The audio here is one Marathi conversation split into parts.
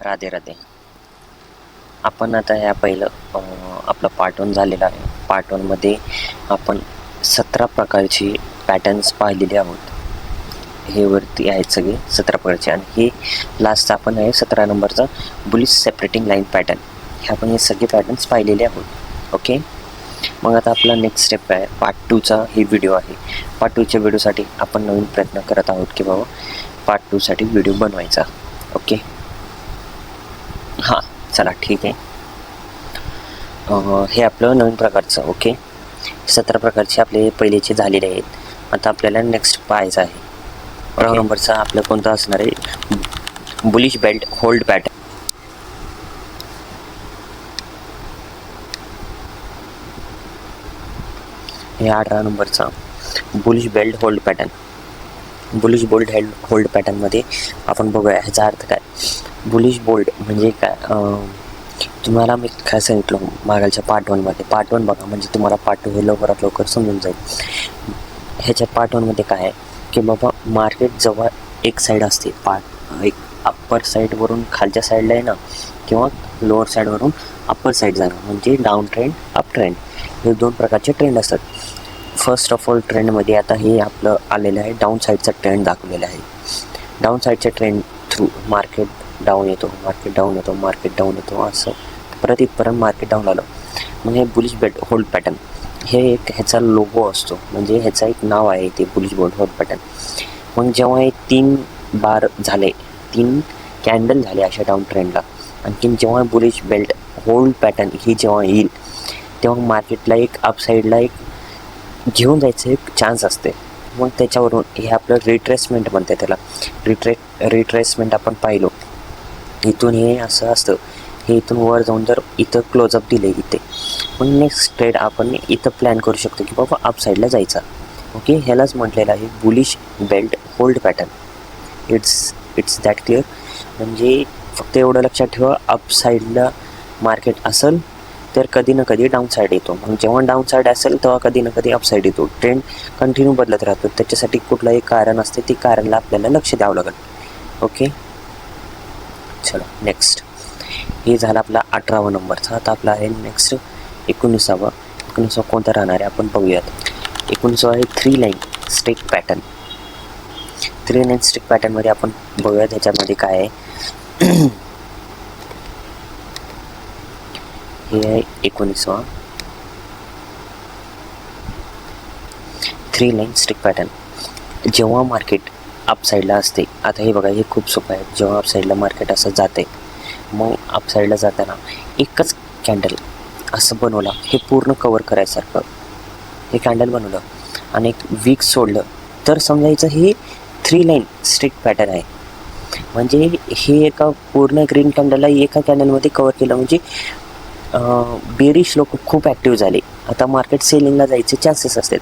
राधे राधे. आपण आता ह्या पहिलं आपलं पार्ट 1 झालेलं आहे. पार्ट 1 मध्ये आपण 17 प्रकारची पॅटर्न्स पाहिलेले आहोत. हे वरती आहेत सगळे 17 प्रकारचे, आणि हे लास्ट आपण आहे 17 नंबरचा बुलिश सेपरेटिंग लाईन पॅटर्न. हे आपण हे सगळे पॅटर्न्स पाहिलेले आहोत. ओके, मग आता आपला नेक्स्ट स्टेप आहे पार्ट 2चा ही व्हिडिओ आहे. पार्ट 2च्या व्हिडिओसाठी आपण नवीन प्रयत्न करत आहोत की बाबा पार्ट 2साठी व्हिडिओ बनवायचा. ओके, हां चला ठीक आहे. हे आपलं नवीन प्रकारचं. ओके, 17 प्रकारचे आपले पहिलेचे झालेले आहेत. आता आपल्याला नेक्स्ट पाहायचं आहे. 15 नंबरचा आपलं कोणता असणार आहे? Bullish belt hold pattern. हे 18 नंबरचा bullish belt hold pattern. Bullish bold hold पॅटर्नमध्ये आपण बघूया ह्याचा अर्थ काय. बुलिश बोल्ड म्हणजे काय, तुम्हाला मी काय सांगितलं मागालच्या पार्ट 1 मध्ये. पार्ट 1 बघा, म्हणजे तुम्हाला पार्ट 2 हे लवकरात लवकर समजून जाईल. ह्याच्या पार्ट 1 मध्ये काय आहे की बाबा मार्केट जेव्हा एक साईड असते, एक अप्पर साईडवरून खालच्या साईडला आहे ना, किंवा लोअर साईडवरून अप्पर साईड जाणं, म्हणजे डाऊन ट्रेंड अप ट्रेंड, हे 2 प्रकारचे ट्रेंड असतात. फर्स्ट ऑफ ऑल ट्रेंडमध्ये आता हे आपलं आलेलं आहे, डाऊन साईडचा ट्रेंड दाखवलेला आहे. डाऊन साईडच्या ट्रेंड थ्रू मार्केट डाऊन येतो, मार्केट डाऊन येतो, मार्केट डाऊन येतो, असं परत इथपर्यंत मार्केट डाऊन आलं. मग हे बुलिश बेल्ट होल्ड पॅटर्न, हे एक ह्याचा लोगो असतो, म्हणजे ह्याचा एक नाव आहे ते बुलिश बेल्ट होल्ड पॅटर्न. मग जेव्हा हे 3 बार झाले, 3 कॅन्डल झाले अशा डाऊन ट्रेंडला, आणखीन जेव्हा बुलिश बेल्ट होल्ड पॅटर्न ही जेव्हा येईल, तेव्हा मार्केटला एक अपसाईडला एक घेऊन जायचं एक चान्स असते. मग त्याच्यावरून हे आपलं रिट्रेसमेंट म्हणते, त्याला रिट्रेसमेंट आपण पाहिलो. इथून हे असं असतं, हे इथून वर जाऊन जर इथं क्लोजअप दिले इथे, मग नेक्स्ट ट्रेड आपण इथं प्लॅन करू शकतो की बाबा अप साईडला जायचा. ओके, ह्यालाच म्हटलेलं आहे bullish belt hold pattern. It's that clear. म्हणजे फक्त एवढं लक्षात ठेवा, अप साईडला मार्केट असेल तर कधी ना कधी डाऊन साईड येतो. मग जेव्हा डाऊन साईड असेल तेव्हा कधी ना कधी अप साईड येतो. ट्रेंड कंटिन्यू बदलत राहतो. त्याच्यासाठी कुठलंही कारण असते, ते कारणला आपल्याला लक्ष द्यावं लागेल. ओके, चलो नेक्स्ट. हे झालं आपला 18वा नंबरचा. आता आपला आहे नेक्स्ट 19वा. 19वा कोणता राहणार आहे आपण बघूयात. 19वा आहे 3 line stick pattern. 3 line stick पॅटर्नमध्ये आपण बघूयात ह्याच्यामध्ये काय आहे. हे आहे 19वा 3 लाईन स्टिक पॅटर्न. जेव्हा मार्केट अप साईडला असते, आता हे बघा, हे खूप सोपं आहे. जेव्हा अप साईडला मार्केट असं जाते, मग अप साईडला जाताना एकच कॅन्डल असं बनवलं, हे पूर्ण कवर करायसारखं हे कॅन्डल बनवलं, आणि एक वीक सोडलं, तर समजायचं हे 3 लाईन स्टिक पॅटर्न आहे. म्हणजे हे एका पूर्ण ग्रीन कॅन्डलला एका कॅन्डलमध्ये कवर केलं, म्हणजे बेरिश लोक खूप ॲक्टिव्ह झाले. आता मार्केट सेलिंगला जायचे चान्सेस असतात.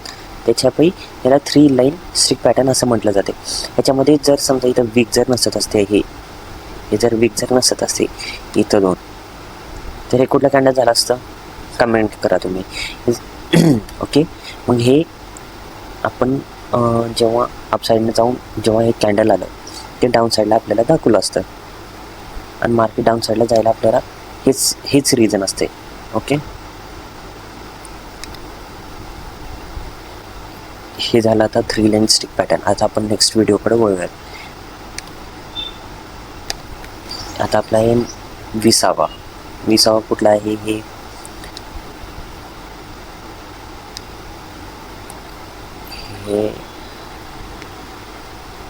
त्याच्यापैकी याला 3 लाईन स्टिक पॅटर्न असं म्हटलं जाते. ह्याच्यामध्ये जर समजा इथं वीक जर नसत असते, हे जर वीक जर नसत असते इथं 2, तर हे कुठलं कॅन्डल झालं असतं? कमेंट करा तुम्ही. ओके, मग हे आपण जेव्हा अप साईडनं जाऊन जेव्हा हे कॅन्डल आलं, ते डाऊन साईडला आपल्याला दाखवलं असतं, आणि मार्केट डाऊन साईडला जायला आपल्याला हेच रिझन असते. ओके, हे झालं आता 3 लाईन स्टिक पॅटर्न. आता आपण नेक्स्ट व्हिडिओकडे वळूयात. आता आपला आहे 20वा. 20वा कुठला आहे? हे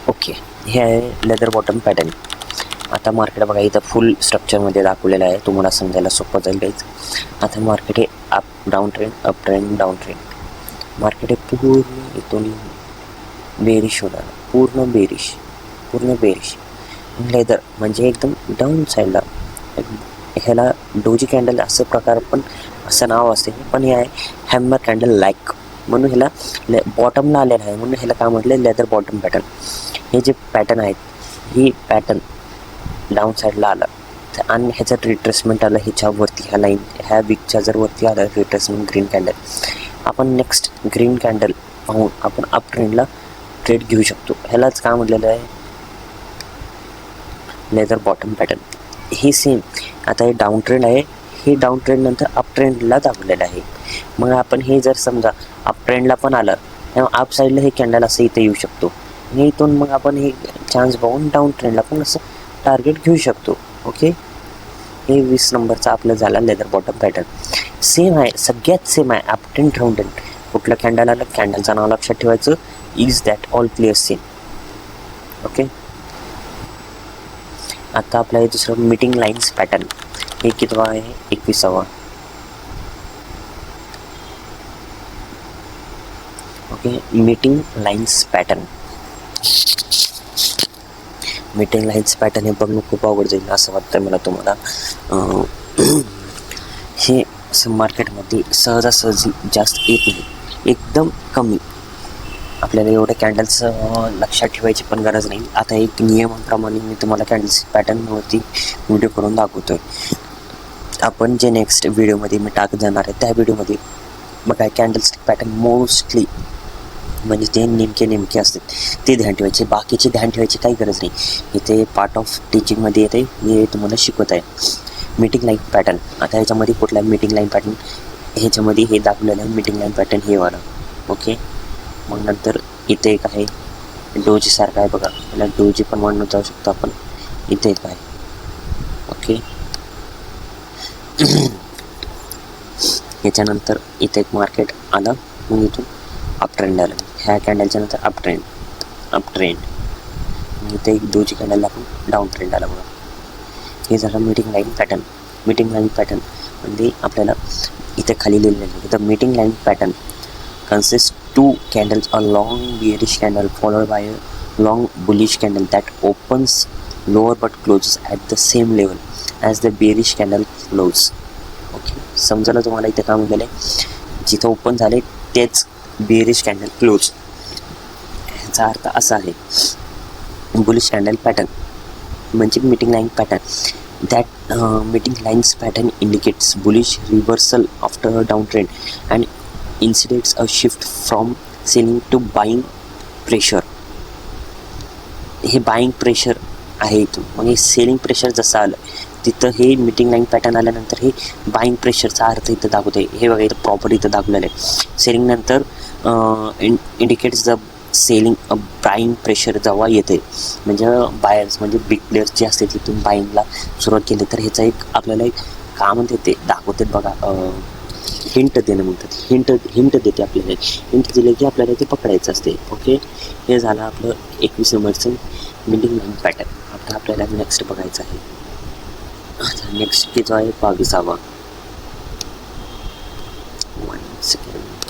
ओके, हे आहे लेदर बॉटम पॅटर्न. आता मार्केट बघा, इथं फुल स्ट्रक्चरमध्ये दाखवलेलं आहे, तुम्हाला समजायला सोपं जाईल गाईज. आता मार्केट हे up down trend, up trend, down trend. Market हे पूर्ण इथून बेरिश होणार, पूर्ण बेरिश. लेदर म्हणजे एकदम डाऊन साईडला. ह्याला डोजी कॅन्डल असं प्रकार पण असं नाव असते, पण हे आहे हॅमर कॅन्डल लाईक, म्हणून ह्याला बॉटमला आलेलं आहे, म्हणून ह्याला काय म्हटलं, लेदर बॉटम पॅटर्न. हे जे पॅटर्न आहेत, ही पॅटर्न डाऊन साईडला आलं, आणि ह्याचं रिट्रेसमेंट आलं ह्याच्यावरती, ह्या लाईन ह्या वीकच्या जर वरती आलं रिट्रेसमेंट ग्रीन कॅन्डल, आपण नेक्स्ट ग्रीन कॅन्डल पाहून आपण अप ट्रेंडला ट्रेड घेऊ शकतो. ह्यालाच काय म्हटलेलं आहे, लेदर बॉटम पॅटर्न. हे सेम आता हे डाऊन ट्रेंड आहे, हे डाऊन ट्रेंड नंतर अप ट्रेंडला दाखवलेलं आहे. मग आपण हे जर समजा अप ट्रेंडला पण आलं तेव्हा अप साईडला हे कॅन्डल असं इथे येऊ शकतो आणि इथून मग आपण हे चान्स बघून डाऊन ट्रेंडला पण असं टार्गेट घेऊ शकतो. ओके, हे 20 नंबरचा आपलं झाला लेदर बॉटम पॅटर्न. सेम आहे, सगळ्यात सेम आहे अप ट्रेंड डाऊन ट्रेंड. कुठलं कॅन्डल आलं कॅन्डलचं नाव लक्षात ठेवायचं, is that all clear same. Okay, आता आपलं हे दुसरं मीटिंग लाईन्स पॅटर्न. हे कितवा आहे? 21वा. Okay, meeting lines pattern. Meeting lines pattern हे बघणं खूप अवघड जाईल असं वाटतं मला तुम्हाला. हे मार्केटमध्ये सहजासहजी जास्त येत नाही, एकदम कमी. आपल्याला एवढ्या कॅन्डल्स लक्षात ठेवायची पण गरज नाही. आता एक नियमाप्रमाणे मी तुम्हाला कॅन्डल्स पॅटर्नवरती व्हिडिओ करून दाखवतो आहे. आपण जे नेक्स्ट व्हिडिओमध्ये मी टाकत जाणार आहे त्या व्हिडिओमध्ये बघा कॅन्डलस्टिक पॅटर्न मोस्टली म्हणजे ते नेमके असतात ते ध्यान ठेवायचे, बाकीचे ध्यान ठेवायची काही गरज नाही. इथे पार्ट ऑफ टीचिंगमध्ये येते, हे तुम्हाला शिकवत आहे. मीटिंग लाईन पॅटर्न, आता ह्याच्यामध्ये कुठला मीटिंग लाईन पॅटर्न, ह्याच्यामध्ये हे दाखवलेलं आहे मीटिंग लाईन पॅटर्न हे वाला. ओके, मग नंतर इथे एक आहे डोजीसारखं आहे बघा, याला डोजी पण म्हणून जाऊ शकतो आपण. इथे एक आहे. ओके, याच्यानंतर इथे एक मार्केट आलं, मग इथून अप ट्रेंड आलं. ह्या कॅन्डलच्या नंतर अप ट्रेंड इथे एक दोजी कॅन्डलला पण डाऊन ट्रेंड आला बघा. हे झालं meeting line pattern. Meeting line pattern म्हणजे आपल्याला इथे खाली लिहिलेलं आहे the meeting line pattern consists two candles, a long bearish candle followed by a long bullish candle that opens lower but closes at the same level as the bearish candle close. Okay, समजलं तुम्हाला इथे काय म्हटलेलं आहे? जिथं ओपन झाले तेच बेरिश कॅन्डल क्लोज. ह्याचा अर्थ असा आहे बुलिश कॅन्डल पॅटर्न म्हणजे meeting line pattern. That meeting lines pattern indicates bullish reversal after a down trend and indicates a shift from selling to buying pressure. हे बाईंग प्रेशर आहे इथून, मग हे सेलिंग प्रेशर जसं आलं तिथं हे मीटिंग लाईन पॅटर्न आल्यानंतर हे बाईंग प्रेशरचा अर्थ इथं दाखवत आहे. हे बघा इथं प्रॉपर इथं दाखवलेलं आहे. सेलिंग नंतर indicates the selling buying pressure जेव्हा येते म्हणजे बायर्स म्हणजे बिग प्लेयर्स जे असते तिथून बाईंगला सुरुवात केली तर ह्याचा एक आपल्याला एक काय म्हणते ते दाखवते बघा, हिंट देणं म्हणतात. हिंट देते आपल्याला, हिंट दिले की आपल्याला ते पकडायचं असते. ओके, हे झालं आपलं 21 नंबरचं मीटिंग लाईन पॅटर्न. आता आपल्याला नेक्स्ट बघायचं आहे. आता नेक्स्ट किती आहे? 22वा. 1 सेकंड,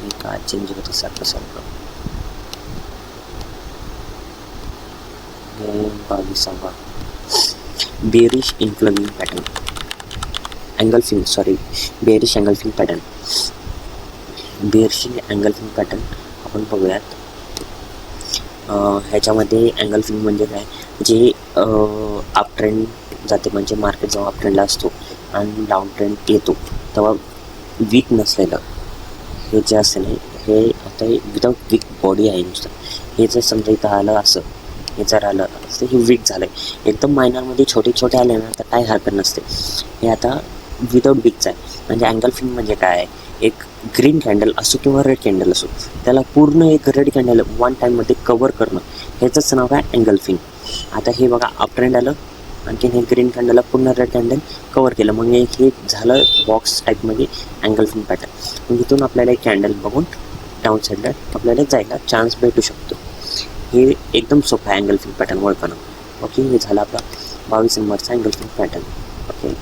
हे काय चेंज होतं सारखं. 22वा bearish engulfing pattern bearish engulfing pattern. Bearish engulfing pattern आपण बघूयात. ह्याच्यामध्ये अँगल्फिंग म्हणजे काय, जे अप ट्रेंड जाते म्हणजे मार्केट जेव्हा अप ट्रेंडला असतो आणि डाऊन ट्रेंड येतो तेव्हा वीक नसलेलं हे जे असते ना, हे आता विदाऊट वीक बॉडी आहे नुसतं. हे जर समजा इथं आलं असं, हे जर आलं असतं हे वीक झालं आहे. एकदम मायनरमध्ये छोटे आले ना तर काय हरकत नसते. हे आता विदाऊट वीकचं आहे. म्हणजे अँगल्फिंग म्हणजे काय आहे, एक ग्रीन कॅन्डल असो किंवा रेड कॅन्डल असो त्याला पूर्ण एक रेड कॅन्डल वन टाईममध्ये कवर करणं ह्याचंच नाव आहे अँगल्फिंग. आता हे बघा अप ट्रेंड आलं, आणखीन हे ग्रीन कॅन्डलला पूर्ण रेड कॅन्डल कवर केलं, मग हे झालं बॉक्स टाईपमध्ये अँगल्फिंग पॅटर्न. मग इथून आपल्याला एक कॅन्डल बघून डाऊन साईडला आपल्याला जायला चान्स भेटू शकतो. हे एकदम सोपं आहे अँगल्फिंग पॅटर्न ओळखणं. ओके, हे झालं आपला 22 नंबरचा अँगल्फिंग पॅटर्न. ओके,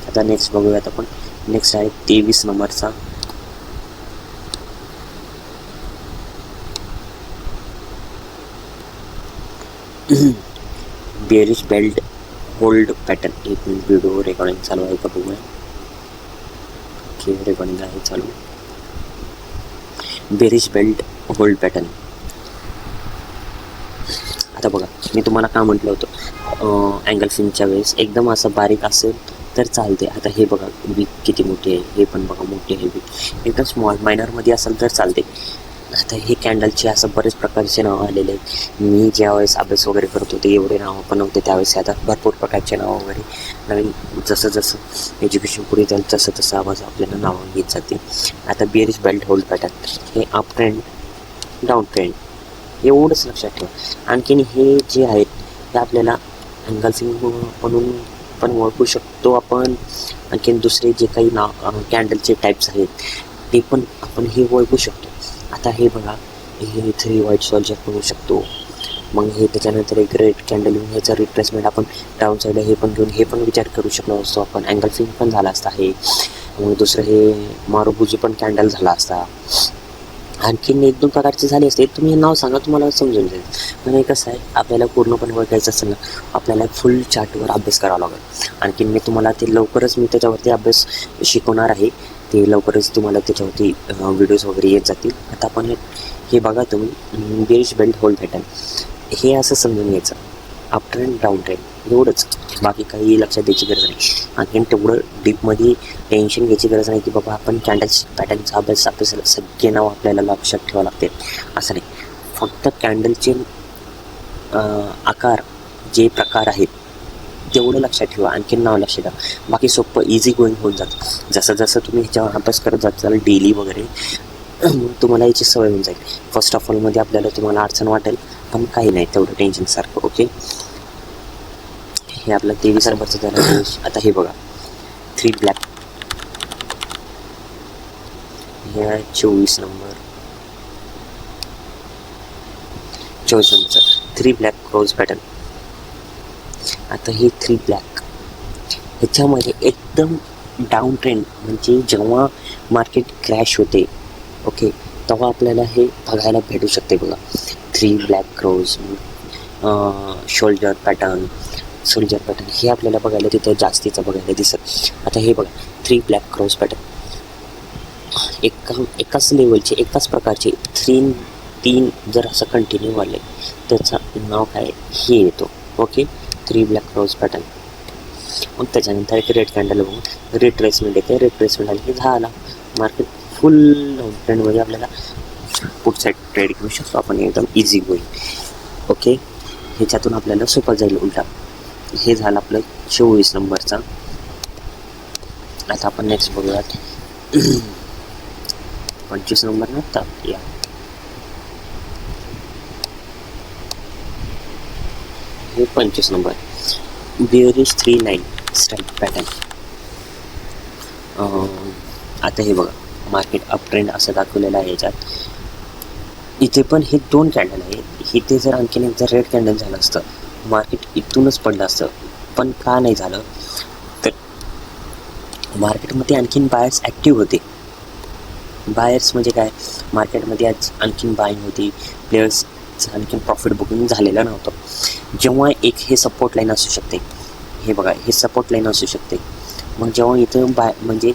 आता नेक्स्ट बघूयात आपण. नेक्स्ट आहे 23 नंबरचा बेरिश बेल्ट होल्ड पॅटर्न. एक मिनिट, व्हिडिओ रेकॉर्डिंग चालू आहे का बघूया. ओके, रेकॉर्डिंग आहे चालू. Bearish belt hold pattern. आता बघा मी तुम्हाला काय म्हटलं होतं अँगल्फिंगच्या वेळेस एकदम असं बारीक असेल तर चालते. आता हे बघा वीक किती मोठी आहे, हे पण बघा मोठी आहे वीक. एकदम स्मॉल मायनरमध्ये असेल तर चालते. आता हे कॅन्डलचे असं बरेच प्रकारचे नावं आलेले आहेत. मी ज्यावेळेस अभ्यास वगैरे करत होते एवढे नावं पण नव्हते त्यावेळेस. आता भरपूर प्रकारचे नावं वगैरे नवीन जसं जसं एज्युकेशन पुढे जाईल तसं तसं आवाज आपल्याला नावं घेत जाते. आता बिअरिश बेल्ट होल्ड पॅटर्न हे अप ट्रेंड डाऊन ट्रेंड एवढंच लक्षात ठेवा. आणखीन हे जे आहेत ते आपल्याला अँगल्सिंग म्हणून पण ओळखू शकतो आपण. आणखीन दुसरे जे काही कॅन्डलचे टाईप्स आहेत ते पण आपण हे ओळखू शकतो. आता हे बघा, हे 3 व्हाईट सोल्जर म्हणू शकतो. मग हे त्याच्यानंतर एक रेड कॅन्डल येऊन ह्याचा रिप्लेसमेंट आपण डाऊन साईडला हे पण घेऊन हे पण विचार करू शकलो असतो आपण. अँगल्सिंग पण झाला असता हे. मग दुसरं हे मारुबुजी पण कॅन्डल झाला असता. आणखीन 1-2 प्रकारचे झाले असते. तुम्ही नाव सांगा, तुम्हाला समजून जाईल. म्हणजे कसं आहे, आपल्याला पूर्णपणे ओळखायचं असेल ना आपल्याला फुल चार्टवर अभ्यास करावा लागेल. आणखीन मी तुम्हाला ते लवकरच मी त्याच्यावरती अभ्यास शिकवणार आहे. ते लवकरच तुम्हाला त्याच्यावरती व्हिडिओज वगैरे येत जातील. आता आपण हे बघा तुम्ही बेरिश बेल्ट होल्ड पॅटर्न हे असं समजून घ्यायचं. अप ट्रेंड डाऊन ट्रेंड एवढंच, बाकी काही लक्षात द्यायची गरज नाही. आणखीन तेवढं डीपमध्ये टेन्शन घ्यायची गरज नाही की बाबा आपण कॅन्डल्स पॅटर्नचा अभ्यास सगळे नाव आपल्याला लक्षात ठेवावं लागते असं नाही. फक्त कॅन्डलचे आकार जे प्रकार आहेत तेवढं लक्षात ठेवा. आणखीन नाव लक्षात ठेवा. बाकी सोपं इझी गोईंग होऊन जातं. जसं जसं तुम्ही ह्याच्यावर अभ्यास करत जाल डेली वगैरे मग तुम्हाला याची सवय होऊन जाईल. फर्स्ट ऑफ ऑलमध्ये आपल्याला तुम्हाला अडचण वाटेल पण काही नाही तेवढं टेन्शनसारखं. ओके, हे आपलं 23 नंबरचं झालं. आता हे बघा 3 ब्लॅक, हे 24 नंबरचं 3 ब्लॅक क्रोज पॅटर्न. आता हे 3 ब्लॅक ह्याच्यामध्ये एकदम डाऊन ट्रेंड म्हणजे जेव्हा मार्केट क्रॅश होते ओके तेव्हा आपल्याला हे बघायला भेटू शकते. बघा 3 ब्लॅक क्रोज शोल्जर पॅटर्न हे आपल्याला बघायला तिथं जास्तीचं बघायला दिसत. आता हे बघा 3 ब्लॅक क्रोज पॅटर्न एकाच लेवलचे एकाच प्रकारचे 3 जर असं कंटिन्यू वाढले त्याचं नाव काय हे येतो. Okay, 3 black crows pattern. मग त्याच्यानंतर एक रेड कॅन्डल बघून रिट्रेसमेंट येते. रिट्रेसमेंट आली की झाला मार्केट फुल डाऊन ट्रेंडमध्ये आपल्याला पुढचा ट्रेड घेऊ शकतो आपण एकदम इझी गोईंग. ओके, ह्याच्यातून आपल्याला सोपं जाईल उलटा. हे झालं आपलं 24 नंबरचा. आता आपण नेक्स्ट बघूयात 25 नंबर नव्हता या. हे 25 number bearish 3 line strike pattern. आता हे बघा मार्केट अप ट्रेंड असं दाखवलेलं आहे याच्यात. इथे पण हे 2 कॅन्डल आहे. इथे जर आणखीन एक जर रेड कॅन्डल झालं असतं मार्केट इथूनच पडलं असतं. पण का नाही झालं तर मार्केटमध्ये आणखीन बायर्स ॲक्टिव्ह होते. बायर्स म्हणजे काय, मार्केटमध्ये आज आणखीन बाईंग होती. प्लेयर्सचं आणखीन प्रॉफिट बुकिंग झालेलं नव्हतं. जेव्हा एक हे सपोर्ट लाईन असू शकते, हे बघा हे सपोर्ट लाईन असू शकते. मग जेव्हा इथं म्हणजे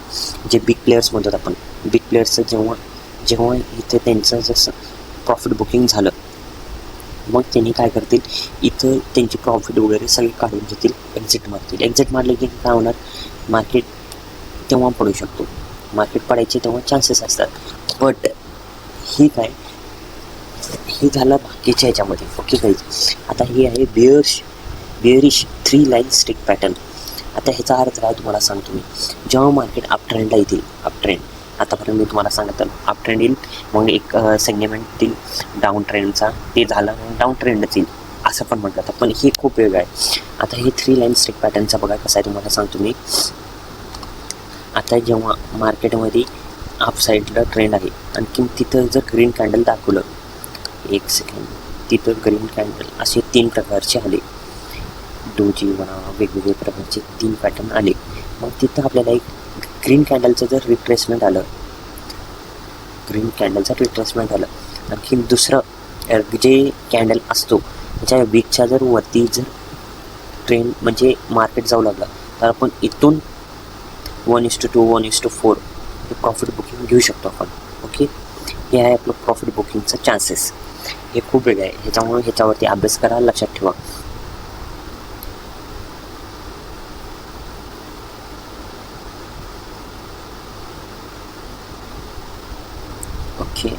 जे बिग प्लेयर्स म्हणतात आपण, बिग प्लेयर्सचं जेव्हा इथे त्यांचं जसं प्रॉफिट बुकिंग झालं मग त्यांनी काय करतील, इथं त्यांची प्रॉफिट वगैरे सगळे काढून घेतील, एक्झिट मारतील. एक्झिट मारले की काय होणार, मार्केट तेव्हा पडू शकतो. मार्केट पडायचे तेव्हा चान्सेस असतात. बट ही काय हे झालं बाकीच्या ह्याच्यामध्ये. ओके गाईज, आता हे आहे बिअरिश 3 लाईन स्टिक पॅटर्न. आता ह्याचा अर्थ काय तुम्हाला सांगतो मी. जेव्हा मार्केट अप ट्रेंडला येतील, अप ट्रेंड आतापर्यंत मी तुम्हाला सांगितलं अप ट्रेंड येईल, मग एक सेगमेंट येईल डाऊन ट्रेंडचा, ते झालं मग डाऊन ट्रेंडच येईल असं पण म्हटलं जातं. पण हे खूप वेगळं आहे. आता हे 3 लाईन स्टिक पॅटर्नचा बघा कसं आहे तुम्हाला सांगतो मी. आता जेव्हा मार्केटमध्ये अप साईडला ट्रेंड आहे आणखीन तिथं जर ग्रीन कॅन्डल दाखवलं, एक सेकंड, तिथं ग्रीन कॅन्डल असे 3 प्रकारचे आले, डोजी म्हणा वेगवेगळे प्रकारचे 3 पॅटर्न आले. मग तिथं आपल्याला एक ग्रीन कॅन्डलचं जर रिट्रेसमेंट आलं, आणखी दुसरं जे कॅन्डल असतो त्याच्या वीकच्या जर वरती जर ट्रेंड म्हणजे मार्केट जाऊ लागला तर आपण इथून 1:2 1:4 हे प्रॉफिट बुकिंग घेऊ शकतो आपण. ओके, हे आहे आपलं प्रॉफिट बुकिंगचं चान्सेस. हे खूप वेगळं आहे. ह्याच्यामुळे ह्याच्यावरती अभ्यास करा, लक्षात ठेवा. ओके,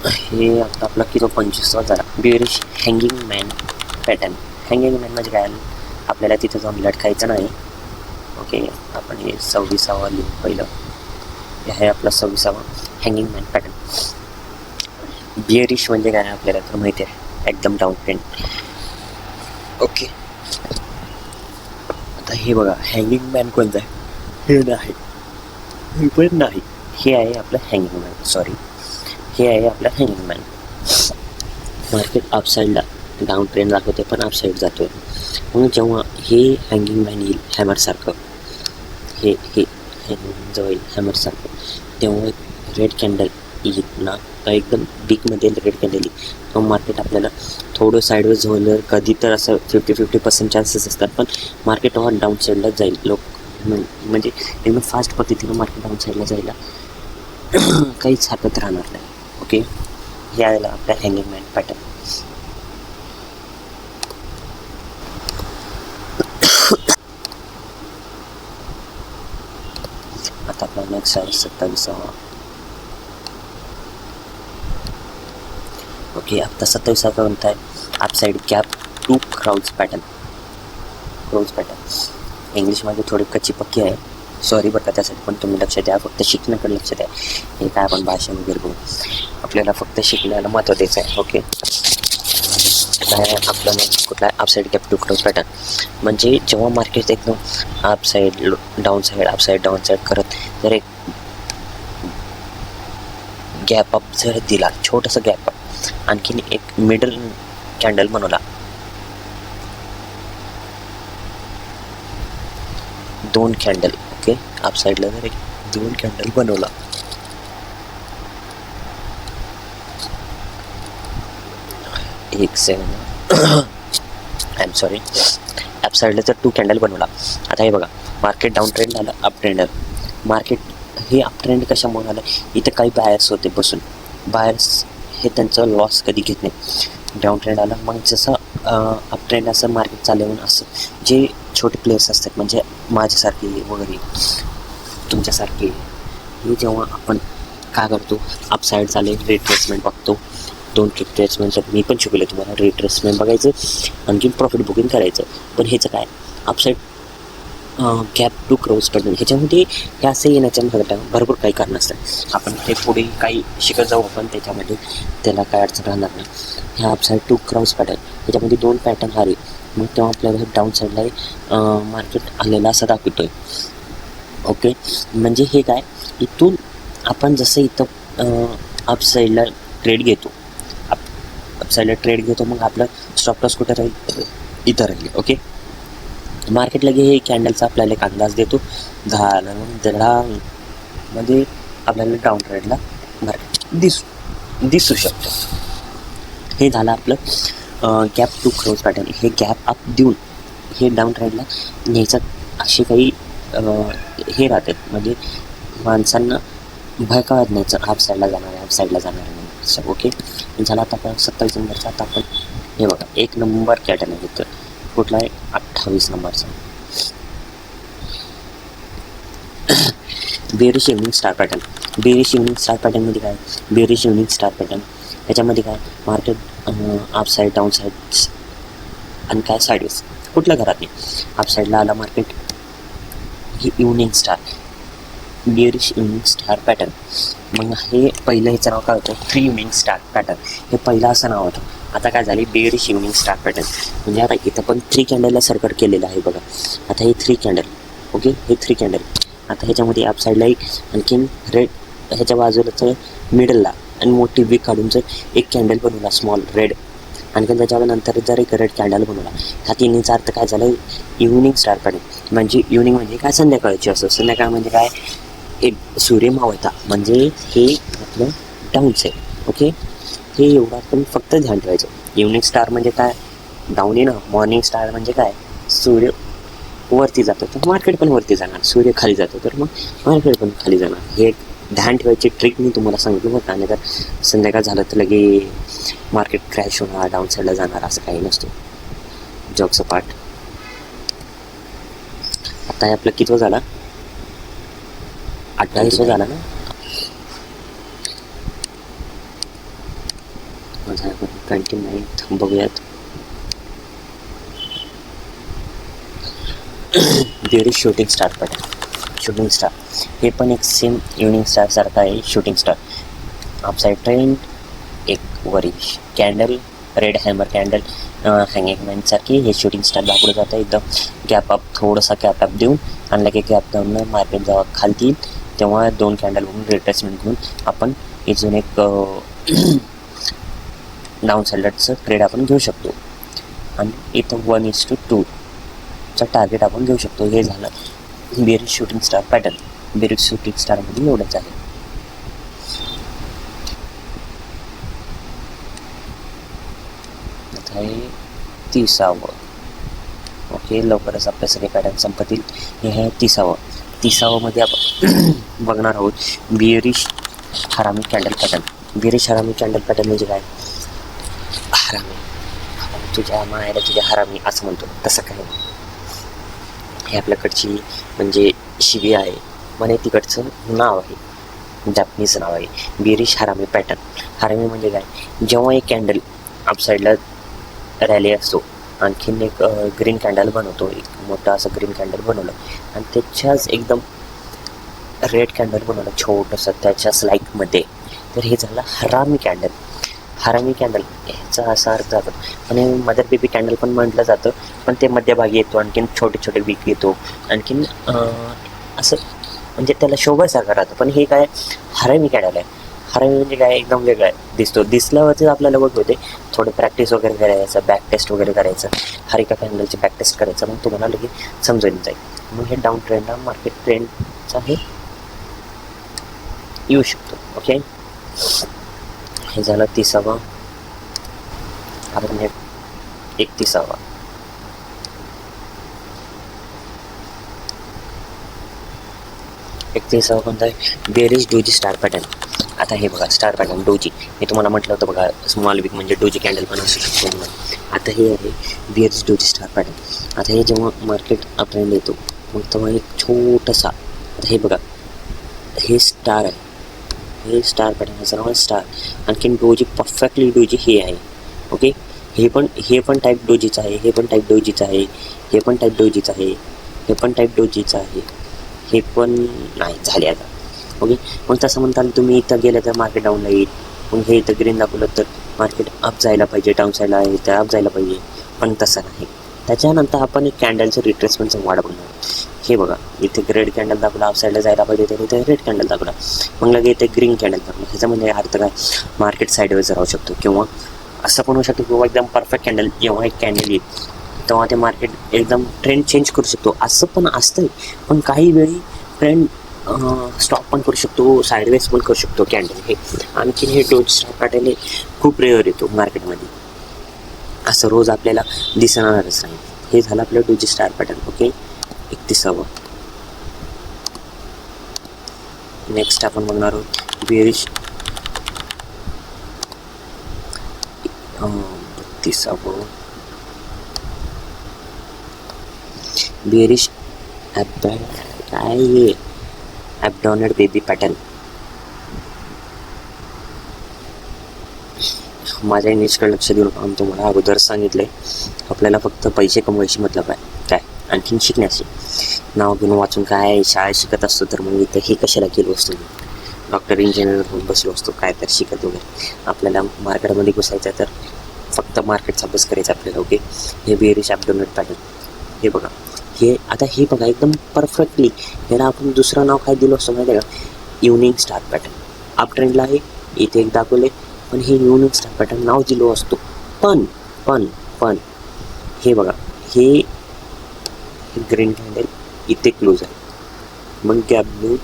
हे आता आपला किलो 25 झाला. Bearish hanging man pattern. Hanging man म्हणजे काय, आपल्याला तिथं जाऊन लटकायचं नाही. ओके, आपण हे 26वा लिहू पहिलं. हे आहे आपला 26वा हँगिंग मॅन पॅटर्न. बिअरिश म्हणजे काय आपल्याला तर माहिती आहे, एकदम डाऊन ट्रेंड. ओके, आता हे बघा हँगिंग मॅन कोणतं आहे, हे नाही, हे पण नाही, हे आहे आपलं हँगिंग मॅन. सॉरी, हे आहे आपलं हँगिंग मॅन. मार्केट अपसाईडला डाऊन ट्रेंड दाखवते पण अपसाईड जातो आहे. म्हणून जेव्हा हे हँगिंग मॅन येईल हॅमरसारखं, हे हे जवळ येईल हॅमरसारखं, तेव्हा रेड कॅन्डल येईल ना, तर एकदम बिगमध्ये रेड कॅन्डल येईल. तेव्हा मार्केट आपल्याला थोडं साईडवेज होईल. कधी तर असं 50% चान्सेस असतात, पण मार्केट तेव्हा डाऊन साईडलाच जाईल. म्हणजे एकदम फास्ट पद्धतीनं मार्केट डाऊन साईडला जायला काहीच हरकत राहणार नाही. ओके, हे आहे आपल्या हँगिंग मॅन पॅटर्न. आता आपला नेक्स्ट आहे 27वा. ओके, आता 27वा कोणता आहे, upside gap two crows pattern. Crows pattern इंग्लिशमध्ये थोडी कच्ची पक्की आहे, सॉरी बरं का त्यासाठी, पण तुम्ही लक्ष द्या, फक्त शिकण्याकडे लक्ष द्या. हे काय आपण भाषा वगैरे बघू, आपल्याला फक्त शिकण्याला महत्त्व द्यायचं आहे. ओके, काय आपलं नेक्स्ट कुठला आहे, upside gap two crows pattern. म्हणजे जेव्हा मार्केट एकदम upside down side upside down side करत जर एक गॅप अप जर दिला, छोटंसं गॅप अप, आणखीन एक मिडल कॅन्डल बनवला, 2 कॅन्डल. ओके, अपसाईडला जर एक 2 कॅन्डल बनवला, एक सेकंड, आय एम सॉरी, अपसाईडला जर 2 कॅन्डल बनवला. आता हे बघा, मार्केट डाऊन ट्रेंड झालं, अप ट्रेंड आलं. मार्केट हे अप ट्रेंड कशामुळे आलं, इथं काही बायर्स होते बसून. बायर्स हे त्यांचं लॉस कधी घेत नाही. डाऊन ट्रेंड आला, मग जसं अप ट्रेंड असं मार्केट चालवून असं जे छोटे प्लेयर्स असतात, म्हणजे माझ्यासारखे वगैरे तुमच्यासारखे, हे जेव्हा आपण काय करतो, अपसाईड चालेल रिट्रेसमेंट बघतो. 2 रिट्रेसमेंट मी पण शिकवले तुम्हाला, रिट्रेसमेंट बघायचं, आणखी प्रॉफिट बुकिंग करायचं. पण ह्याचं काय, upside gap two crows pattern, ह्याच्यामध्ये हे असं येण्याच्या भरपूर काही कारण असतात. आपण ते पुढे काही शिकत जाऊ आपण त्याच्यामध्ये, त्याला काय अडचण राहणार नाही. ह्या अपसाईड टू क्राउज पॅटर्न ह्याच्यामध्ये 2 पॅटर्न आले, मग तेव्हा आपल्याला डाऊन साईडला मार्केट आलेला असं दाखवतो आहे. ओके, म्हणजे हे काय, इथून आपण जसं इथं अपसाईडला ट्रेड घेतो, अपसाईडला ट्रेड घेतो, मग आपलं स्टॉप लॉस कुठं राहील, इथं राहील. ओके, मार्केट लगे हे कॅन्डलचा आपल्याला एक अंदाज देतो, मध्ये आपल्याला डाऊन ट्रेडला मार्केट दिसू शकतो. हे झालं आपलं गॅप टू क्राउज पॅटर्न. हे गॅप अप देऊन हे डाऊन ट्रेडला न्यायचं, असे काही हे राहतात, म्हणजे माणसांना भय कळत नाही हाफ साईडला जाणार आहे, हाफ साईडला जाणार आहे म्हणून. ओके, झालं. आता आपण 27 नंबरचा, आता आपण हे बघा 1 नंबर कॅटन आहे, तर कुठला आहे, 28 नंबरचा bearish evening star pattern. Bearish evening star पॅटर्नमध्ये काय, बेरिश इव्हनिंग स्टार पॅटर्न ह्याच्यामध्ये काय, मार्केट अपसाईड डाऊन साईड आणि काय साईडवेज, कुठल्या घरात नाही, अपसाईडला आला मार्केट, ही evening star, bearish evening star pattern. मग हे पहिलं ह्याचं नाव काय होतं, फ्री इव्हनिंग स्टार पॅटर्न, हे पहिलं असं नाव होतं. आता काय झाले, बेरिश इव्हनिंग स्टार पॅटर्न. म्हणजे आता इथं पण 3 कॅन्डलला सर्कट केलेलं आहे बघा. आता हे 3 कॅन्डल, ओके, हे 3 कॅन्डल. आता ह्याच्यामध्ये अपसाईडला एक आणखीन रेड, ह्याच्या बाजूलाच मिडलला आणि मोठी वीक काढून जर एक कॅन्डल बनवला स्मॉल रेड, आणखी त्याच्यानंतर जर एक रेड कॅन्डल बनवला, ह्या तिन्हीचा अर्थ काय झालं, इव्हनिंग स्टार पॅटर्न. म्हणजे इव्हनिंग म्हणजे काय, संध्याकाळची असं. संध्याकाळ म्हणजे काय, एक सूर्य मावळता, म्हणजे हे आपलं डाऊन साईड. ओके, हे एवढं आपण फक्त ध्यान ठेवायचं. इव्हनिंग स्टार म्हणजे काय, डाऊन आहे ना. मॉर्निंग स्टार म्हणजे काय, सूर्य वरती जातो तर मार्केट पण वरती जाणार, सूर्य खाली जातो तर मग मार्केट पण खाली जाणार. हे ध्यान ठेवायची ट्रिक मी तुम्हाला सांगितलं बघा. आणि तर संध्याकाळ झालं तर लगे मार्केट क्रॅश होणार, डाऊन साईडला जाणार, असं काही नसतो. जॉबचं पार्ट. आता हे आपलं कितवं झाला, 28 झाला ना. 29 बघूयात. बेरीज shooting star pattern. Shooting star हे पण एक सेम इव्हनिंग स्टार सारखं आहे. शूटिंग स्टार अपसाईड ट्रेंड, एक वरी candle, red hammer candle, hanging man सारखी हे शूटिंग स्टार दाखवलं जातं. एकदम गॅप अप, थोडासा गॅप अप देऊन आणि लगे गॅप डाऊन मार्केट जेव्हा खालती येईल तेव्हा 2 कॅन्डल बघून रिट्रेसमेंट घेऊन आपण इथून एक डाऊन साईडचं ट्रेड आपण घेऊ शकतो. आणि इथं 1:2 चा टार्गेट आपण घेऊ शकतो. हे झालं बेरीज शूटिंग स्टार पॅटर्न. बेरीज शूटिंग स्टारमध्ये एवढंच आहे. आता हे 30वं. ओके, लवकरच आपले सगळे पॅटर्न संपतील. हे आहे 30वं मध्ये आपण बघणार आहोत बेरीज हरामी कॅन्डल पॅटर्न. बेरीज हरामी कॅन्डल पॅटर्न म्हणजे काय? हरामी, तुझ्या मायला तुझ्या हरामी असं म्हणतो तसं काय. हे आपल्याकडची म्हणजे शिवी आहे म्हणे, तिकडचं नाव आहे, जॅपनीज नाव आहे बेरीज हरामी पॅटर्न. हरामी म्हणजे काय? जेव्हा एक कॅन्डल अपसाईडला रॅली असतो, आणखीन एक ग्रीन कॅन्डल बनवतो, एक मोठा असं ग्रीन कॅन्डल बनवलं आणि त्याच्याच एकदम रेड कॅन्डल बनवलं छोटंसं त्याच्याच लाईकमध्ये, तर हे झालं हरामी कॅन्डल. हरामी कॅन्डल ह्याचा असा अर्थ जातो. आणि मदर बेबी कॅन्डल पण म्हटलं जातं, पण ते मध्यभागी येतो, आणखीन छोटे छोटे वीक येतो, आणखीन असं म्हणजे त्याला शोभासारखं राहतं. पण हे काय हरामी कॅन्डल आहे. हरामी म्हणजे काय? एकदम वेगळा आहे दिसतो. दिसल्यावरती आपल्याला बघ होते. थोडं प्रॅक्टिस वगैरे करायचं, बॅक टेस्ट वगैरे करायचं, हरिका कॅन्डलची बॅक टेस्ट करायचं, मग तुम्हाला लगेच समजून जाईल. मग हे डाऊन ट्रेंडला मार्केट ट्रेंडचा हे येऊ शकतो. ओके, हे झालं 30वं. आपण हे 31वं. कोणता आहे? बेरीज डोजी स्टार पॅटर्न. आता हे बघा स्टार पॅटर्न डोजी, मी तुम्हाला म्हटलं होतं बघा स्मॉल वीक म्हणजे डोजी कॅन्डल पण असू शकतो म्हणून. आता हे आहे बेरीज डोजी स्टार पॅटर्न. आता हे जेव्हा मार्केट अपट्रेंड येतो मग तेव्हा एक छोटासा, आता हे बघा हे स्टार आहे, हे स्टार पॅटर्न ह्याचं नाव आहे स्टार. आणखीन डोजी परफेक्टली डोजी हे आहे. ओके, हे पण टाईप डोजीचं आहे, हे पण टाईप डोजीचं आहे, हे पण टाईप डोजीचं आहे, हे पण टाईप डोजीचं आहे, हे पण नाही झाले आता. ओके, मग तसं म्हणता तुम्ही इथं गेलं तर मार्केट डाऊनला येईल. मग हे इथं ग्रीन दाखवलं तर मार्केट अप जायला पाहिजे, डाऊन साईडला आहे तर अप जायला पाहिजे, पण तसं नाही. त्याच्यानंतर आपण एक कॅन्डलचं रिट्रेसमेंटचं वाढ बघणार. हे बघा इथे रेड कॅन्डल दाखवला, अप साईडला जायला पाहिजे तर इथे रेड कॅन्डल दाखवला, मग लगे इथे ग्रीन कॅन्डल दाखवला. ह्याचा म्हणजे अर्थ काय? मार्केट साईडवेज राहू शकतो, किंवा असं पण होऊ शकतो किंवा एकदम परफेक्ट कॅन्डल जेव्हा एक कॅन्डल येईल तेव्हा ते मार्केट एकदम ट्रेंड चेंज करू शकतो. असं पण असतं, पण काही वेळी ट्रेंड स्टॉप पण करू शकतो, साईडवेज पण करू शकतो कॅन्डल. हे आणखीन हे डोज स्टार पॅटर्न हे खूप रेअर येतो मार्केटमध्ये, असं रोज आपल्याला दिसणारच नाही. हे झालं आपलं डोजी स्टार पॅटर्न. ओके, 31वं. नेक्स्ट आपण बघणार आहोत बेरीज 32वं. बेरीज काय ॲबडॉनेड बेबी पॅटर्न. माझ्या इमेजकडे लक्ष देऊन काम तुम्हाला अगोदर सांगितलं आहे, आपल्याला फक्त पैसे कमवायची मतलब आहे काय, आणखीन शिकण्याची. नाव घेऊन वाचून काय शाळेत शिकत असतो तर मग इथं हे कशाला केलं असतो, डॉक्टर इंजिनियर होऊन बसलो असतो काय तर शिकत वगैरे. आपल्याला मार्केटमध्ये घुसायचं तर फक्त मार्केटचा अभ्यास करायचा आपल्याला. ओके, हे बेरीज ॲबडॉनेड पॅटर्न. हे बघा हे आता हे बघा एकदम परफेक्टली, याला आपण दुसरं नाव काय दिलं असतं माहिती आहे का? Evening star pattern. अप ट्रेंडला आहे इथे एक दाखवले, पण हे इव्हनिंग स्टार पॅटर्न नाव दिलो असतो. पण पण पण हे बघा हे ग्रीन कॅन्डल इथे क्लोज आहे, मग गॅप घेऊन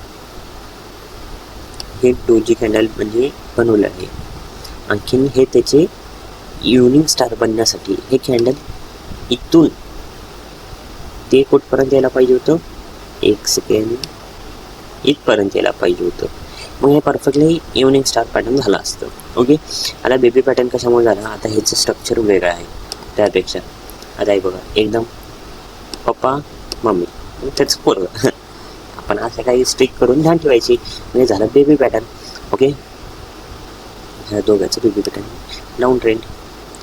हे डोजी कॅन्डल म्हणजे बनवलं आहे. आणखीन हे त्याचे इव्हनिंग स्टार बनण्यासाठी हे कॅन्डल इथून ते कुठपर्यंत यायला पाहिजे होतं, 1 सेकंड, इथपर्यंत यायला पाहिजे होतं. मग हे परफेक्टली इव्हनिंग स्टार पॅटर्न झालं असतं. ओके, आता बेबी पॅटर्न कशामुळे झाला? आता ह्याचं स्ट्रक्चर वेगळं आहे त्यापेक्षा. आता हे बघा एकदम पप्पा मम्मी त्याचं पोरं आपण असं काही स्ट्रिक करून ध्यान ठेवायची, म्हणजे झालं बेबी पॅटर्न. ओके, ह्या दोघांचं बेबी पॅटर्न डाऊन ट्रेंड.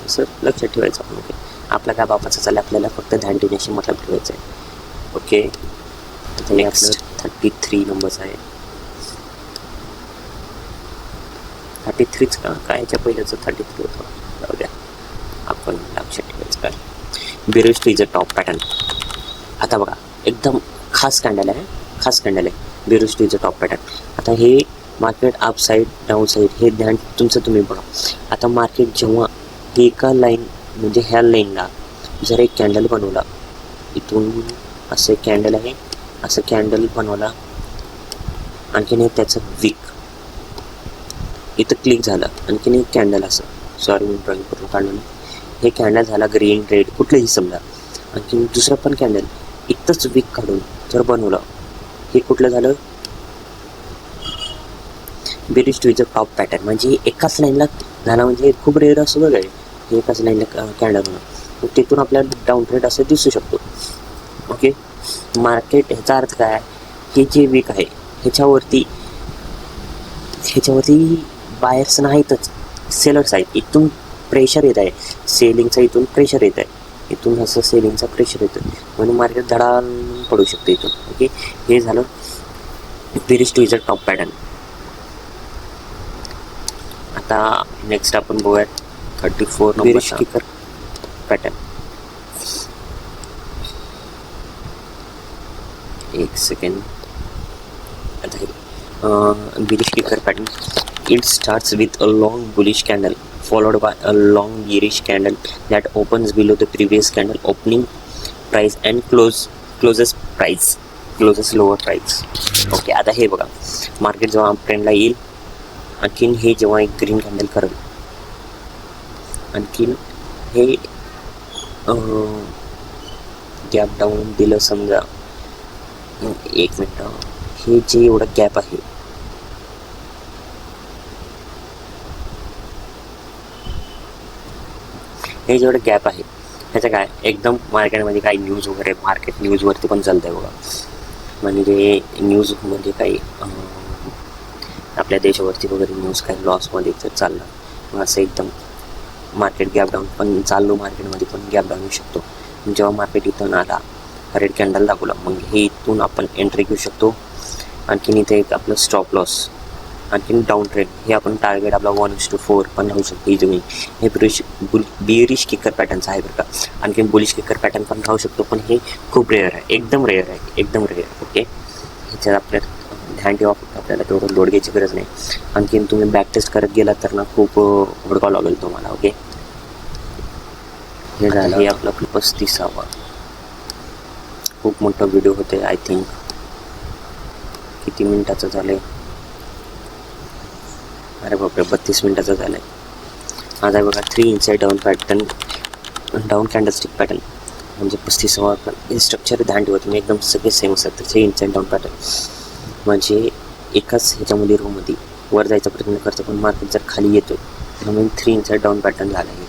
असं लक्षात ठेवायचं आपण. ओके, आपला काय बापाचं चाललं, आपल्याला फक्त ध्यान ठेवण्याशी मतलब ठेवायचं आहे. ओके, आता हे आपलं 33 नंबरचं आहे. 33च का काय, याच्या पहिल्याचं 33 होतं, जाऊ द्या, आपण लक्षात ठेवायचं काय. बेरिश ट्रीचं टॉप पॅटर्न. आता बघा, एकदम खास कॅन्डल आहे, खास कॅन्डल आहे बेरिश ट्रीचं टॉप पॅटर्न. आता हे market up side down side हे ध्यान तुमचं तुम्ही बघा. आता मार्केट जेव्हा एका लाईन म्हणजे ह्या लाईनला जर एक कॅन्डल बनवला, इथून असं कॅन्डल आहे, असं कॅन्डल बनवला, आणखीन एक त्याचं विक इथं क्लिक झालं, आणखीन एक कॅन्डल असं, सॉरी मी ड्रॉइंग करून काढलं नाही, हे कॅन्डल झाला ग्रीन रेड कुठलंही समजा, आणखीन दुसरं पण कॅन्डल इथंच विक काढून जर बनवलं, हे कुठलं झालं बेरिश ट्रीचं टॉप पॅटर्न. म्हणजे एकाच लाईनला झाला, म्हणजे खूप रेअर असं बघा, हे एकाच लाईनला कॅन्डल बनवलं, तिथून आपल्याला डाऊन ट्रेड असं दिसू शकतो. ओके, मार्केट ह्याचा अर्थ काय, हे जे वीक आहे ह्याच्यावरती बायर्स नाहीतच, सेलर्स आहेत. इथून प्रेशर येत आहे सेलिंगचा, इथून प्रेशर येत आहे, इथून असं सेलिंगचा प्रेशर येतं, म्हणून मार्केट धडाल पडू शकतो इथून. ओके, हे झालं बेरिश ट्रीचं टॉप पॅटर्न. आता नेक्स्ट आपण बघूयात 34 बेरिश किकर पॅटर्न. एक सेकंड. आता हे bearish kicker pattern. It starts with a long bullish candle followed by a long bearish candle that opens below the previous candle opening price and closes lower price. Okay, आता हे बघा, मार्केट जेव्हा ट्रेंडला येईल, आणखीन हे जेव्हा एक ग्रीन कॅन्डल करेल, आणखीन हे गॅप डाऊन दिलं समजा, एक मिनटं, हे जे एवढं गॅप आहे, हे जेवढं गॅप आहे ह्याचं काय, एकदम मार्केटमध्ये काही न्यूज वगैरे, मार्केट न्यूजवरती पण चालतं आहे बघा, म्हणजे न्यूज म्हणजे काही आपल्या देशावरती वगैरे न्यूज काही लॉसमध्ये जर चाललं, मग असं एकदम मार्केट गॅप डाऊन पण चाललो, मार्केटमध्ये पण गॅप डाऊन येऊ शकतो. जेव्हा मार्केट इथून आला, रेड कॅन्डल दाखवला, मग हे इथून आपण एंट्री घेऊ शकतो. आणखीन इथे एक आपलं स्टॉप लॉस, आणखीन डाऊन ट्रेड, हे आपण टार्गेट आपला 1:4 पण राहू शकतो इथे. हे बेरिश किकर पॅटर्नचं आहे बरं का. आणखीन बुलिश किकर पॅटर्न पण राहू शकतो, पण हे खूप रेअर आहे, एकदम रेअर आहे, एकदम रेअर. ओके, ह्याच्यात आपल्याला ध्यान ठेवा, फक्त आपल्याला तेवढं लोड घ्यायची गरज नाही. आणखीन तुम्ही बॅक टेस्ट करत गेला तर ना खूप हुडकावं लागेल तुम्हाला. ओके, हे झालं, हे आपलं 35वा. खूप मोठा व्हिडिओ होते, आय थिंक किती मिनिटाचं झालं आहे, अरे बापरे 32 मिनिटाचं झालं आहे. आता बघा 3 inside down pattern, down candlestick pattern, म्हणजे 35वा. हे स्ट्रक्चर ध्यान ठेवा तुम्ही, एकदम सगळे सेम असतात. 3 इनसाइड डाऊन पॅटर्न म्हणजे एकाच ह्याच्यामध्ये रोमध्ये वर जायचा प्रयत्न करतो, पण मार्केट जर खाली येतो तर मग 3 इनसाइड डाऊन पॅटर्न झाला आहे.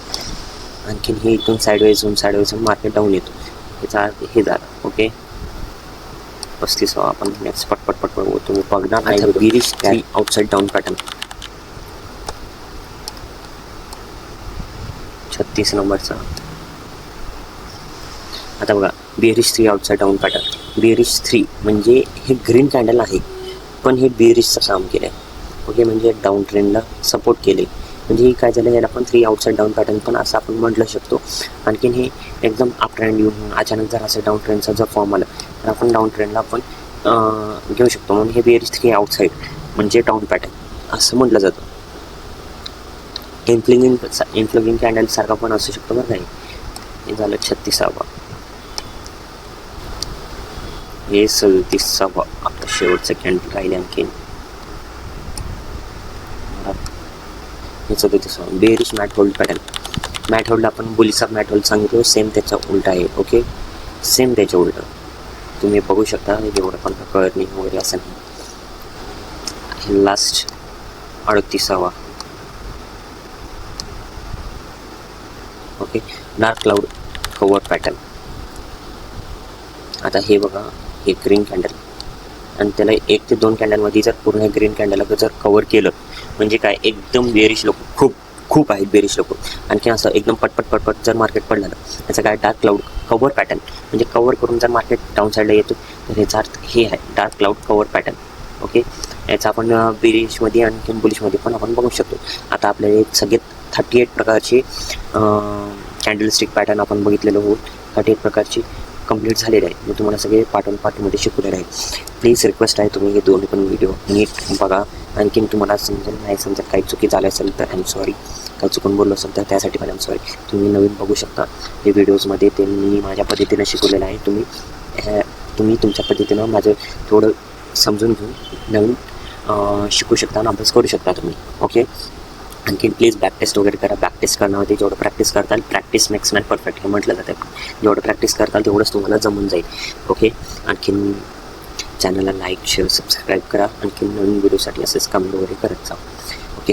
आणखीन हे इथून साईडवेज मार्केट डाऊन येतो, ह्याचा हे झालं. ओके, 35वा. आपण नेक्स्ट पटपट तुम्ही बघणार नाही. Bearish tree outside down pattern 36 नंबरचा. आता बघा, bearish 3 outside down pattern. Bearish 3 म्हणजे हे ग्रीन कॅन्डल आहे, पण हे बेरिशचं काम केलं आहे. ओके, म्हणजे डाऊन ट्रेंडला सपोर्ट केले, म्हणजे काय झालं, याला आपण 3 आउटसाइड डाऊन पॅटर्न पण असं आपण म्हटलं शकतो. आणखीन हे एकदम अप ट्रेंड येऊन अचानक जर असं डाऊन ट्रेंडचा जर फॉर्म आला तर आपण डाऊन ट्रेंडला आपण घेऊ शकतो. म्हणून हे बेरिश 3 आउटसाइड म्हणजे डाऊन पॅटर्न असं म्हटलं जातं. इन्फ्लगिंग कॅन्डल सारखा पण असू शकतो बरं काही. हे झालं 36वा. हे 37वा आपलं शेवटचं कॅन्डल राहिले. आणखीन हे 37वा bearish mat hold pattern. Mat hold आपण बुलिसचा मॅट होल्ड सांगितलो, सेम त्याचा उलटा आहे. ओके, सेम त्याच्या उलट तुम्ही बघू शकता. एवढं पण कळत नाही वगैरे असं नाही. हे लास्ट 38वा. Okay, dark cloud cover pattern. आता हे बघा, हे ग्रीन कॅन्डल आणि त्याला 1 ते 2 कॅन्डलमध्ये जर पूर्ण ग्रीन कॅन्डल जर कवर केलं म्हणजे काय, एकदम बेरिश लोक खूप आहेत बेरिश लोक. आणखी असं एकदम पटपट जर मार्केट पडलं ना, याचं काय डार्क क्लाउड कव्हर पॅटर्न, म्हणजे कव्हर करून जर मार्केट डाऊन साईडला येतो तर याचा अर्थ हे आहे dark cloud cover pattern. Okay, याचा आपण बेरिशमध्ये आणखी बुलिशमध्ये पण आपण बघू शकतो. आता आपल्याला सगळे 38 प्रकारचे कॅन्डलस्टिक पॅटर्न आपण बघितलेलं आहोत. 38 प्रकारची कंप्लीट झालेले आहे. मी तुम्हाला सगळे पाठवून शिकवलेले आहे. प्लीज रिक्वेस्ट आहे, तुम्ही हे दोन्ही पण व्हिडिओ नीट बघा. आणखीन तुम्हाला समजेल, नाही समजत काही चुकी झाली असेल तर आय एम सॉरी, काही चुकून बोललो असेल तर त्यासाठी पण आय एम सॉरी. तुम्ही नवीन बघू शकता हे व्हिडिओजमध्ये, ते मी माझ्या पद्धतीनं शिकवलेलं आहे. तुम्ही तुमच्या पद्धतीनं माझं थोडं समजून घेऊन नवीन शिकू शकता आणि अभ्यास करू शकता तुम्ही. ओके, आणखी प्लीज बॅक टेस्ट वगैरे करा. बॅक टेस्ट करण्यामध्ये जेवढं प्रॅक्टिस करताल, प्रॅक्टिस मेक्स मॅन परफेक्ट हे म्हटलं जातं. जेवढं प्रॅक्टिस करताल तेवढंच तुम्हाला जमून जाईल. ओके, आणखीन चॅनलला लाईक शेअर सबस्क्राईब करा. आणखी नवीन व्हिडिओसाठी असेच कमेंट वगैरे करत जा. ओके.